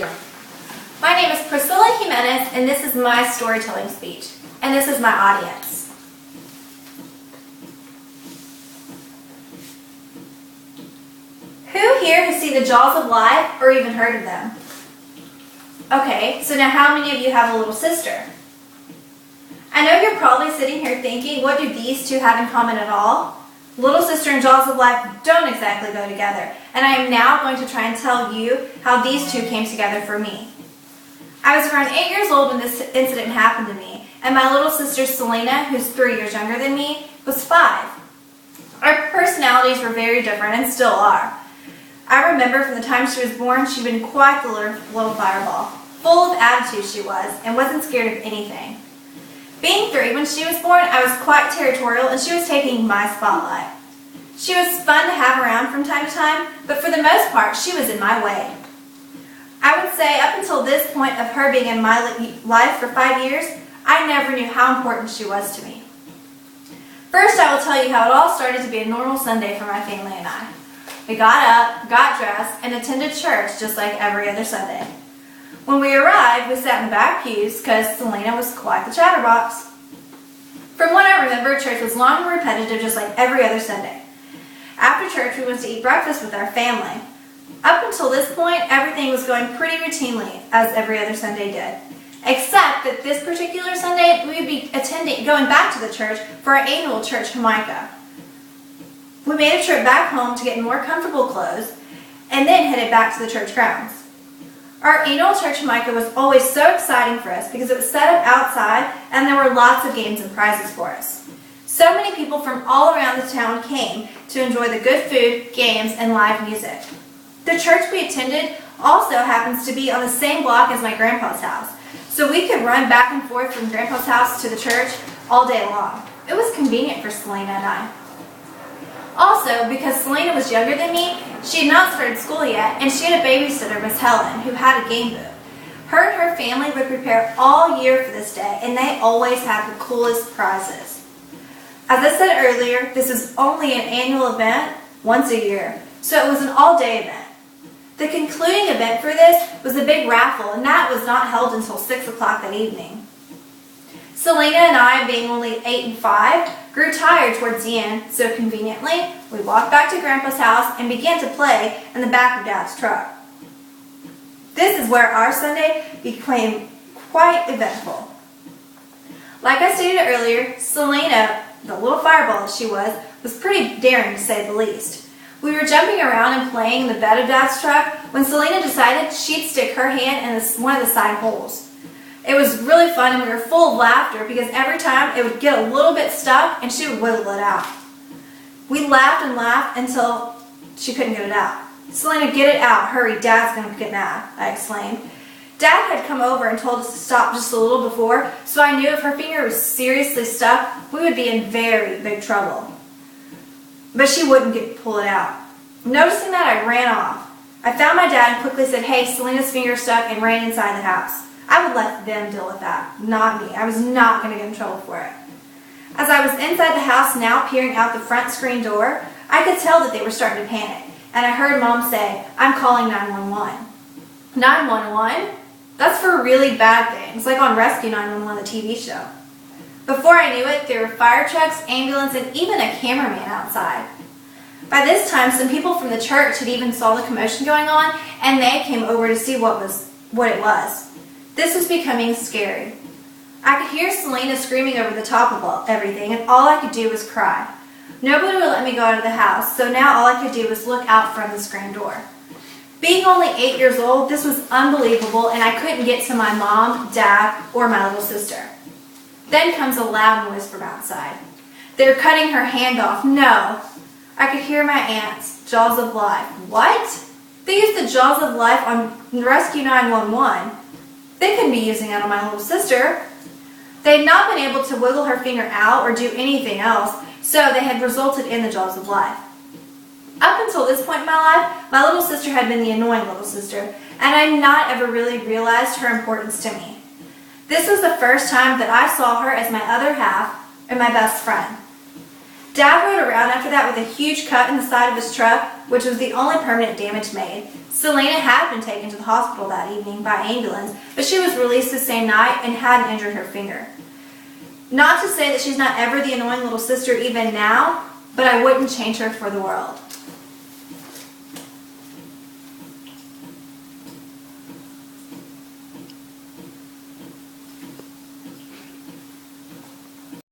you? My name is Priscilla Jimenez, and this is my storytelling speech. And this is my audience. Who here has seen the Jaws of Life or even heard of them? Okay, so now how many of you have a little sister? I know you're probably sitting here thinking, what do these two have in common at all? Little sister and Jaws of Life don't exactly go together, and I am now going to try and tell you how these two came together for me. I was around 8 years old when this incident happened to me, and my little sister Selena, who's 3 years younger than me, was 5. Our personalities were very different and still are. I remember from the time she was born, she'd been quite the little fireball. Full of attitude she was, and wasn't scared of anything. Being 3 when she was born, I was quite territorial, and she was taking my spotlight. She was fun to have around from time to time, but for the most part, she was in my way. I would say up until this point of her being in my life for 5 years, I never knew how important she was to me. First, I will tell you how it all started to be a normal Sunday for my family and I. We got up, got dressed, and attended church just like every other Sunday. When we arrived, we sat in the back pews because Selena was quite the chatterbox. From what I remember, church was long and repetitive just like every other Sunday. After church, we went to eat breakfast with our family. Up until this point, everything was going pretty routinely, as every other Sunday did. Except that this particular Sunday, we would be going back to the church for our annual church Jamaica. We made a trip back home to get more comfortable clothes, and then headed back to the church grounds. Our annual church Jamaica was always so exciting for us because it was set up outside, and there were lots of games and prizes for us. So many people from all around the town came to enjoy the good food, games, and live music. The church we attended also happens to be on the same block as my grandpa's house, so we could run back and forth from grandpa's house to the church all day long. It was convenient for Selena and I. Also, because Selena was younger than me, she had not started school yet, and she had a babysitter, Miss Helen, who had a game booth. Her and her family would prepare all year for this day, and they always had the coolest prizes. As I said earlier, this is only an annual event once a year, so it was an all-day event. The concluding event for this was a big raffle, and that was not held until 6 o'clock that evening. Selena and I, being only 8 and 5, grew tired towards the end, so conveniently, we walked back to Grandpa's house and began to play in the back of Dad's truck. This is where our Sunday became quite eventful. Like I stated earlier, Selena, the little fireball that she was pretty daring to say the least. We were jumping around and playing in the bed of Dad's truck when Selena decided she'd stick her hand in one of the side holes. It was really fun, and we were full of laughter because every time it would get a little bit stuck and she would wiggle it out. We laughed and laughed until she couldn't get it out. Selena, get it out. Hurry, Dad's going to get mad, I exclaimed. Dad had come over and told us to stop just a little before, so I knew if her finger was seriously stuck, we would be in very big trouble. But she wouldn't pull it out. Noticing that, I ran off. I found my dad and quickly said, "Hey, Selena's finger's stuck," and ran inside the house. I would let them deal with that, not me. I was not going to get in trouble for it. As I was inside the house, now peering out the front screen door, I could tell that they were starting to panic, and I heard Mom say, "I'm calling 911. 911? That's for really bad things, like on Rescue 911, the TV show. Before I knew it, there were fire trucks, ambulance, and even a cameraman outside. By this time, some people from the church had even saw the commotion going on, and they came over to see what it was. This was becoming scary. I could hear Selena screaming over the top of everything, and all I could do was cry. Nobody would let me go out of the house, so now all I could do was look out from the screen door. Being only 8 years old, this was unbelievable, and I couldn't get to my mom, dad, or my little sister. Then comes a loud noise from outside. They were cutting her hand off. No. I could hear my aunt's Jaws of Life. What? They used the Jaws of Life on Rescue 911. They couldn't be using it on my little sister. They had not been able to wiggle her finger out or do anything else, so they had resulted in the Jaws of Life. Up until this point in my life, my little sister had been the annoying little sister, and I had not ever really realized her importance to me. This was the first time that I saw her as my other half and my best friend. Dad rode around after that with a huge cut in the side of his truck, which was the only permanent damage made. Selena had been taken to the hospital that evening by ambulance, but she was released the same night and hadn't injured her finger. Not to say that she's not ever the annoying little sister even now, but I wouldn't change her for the world.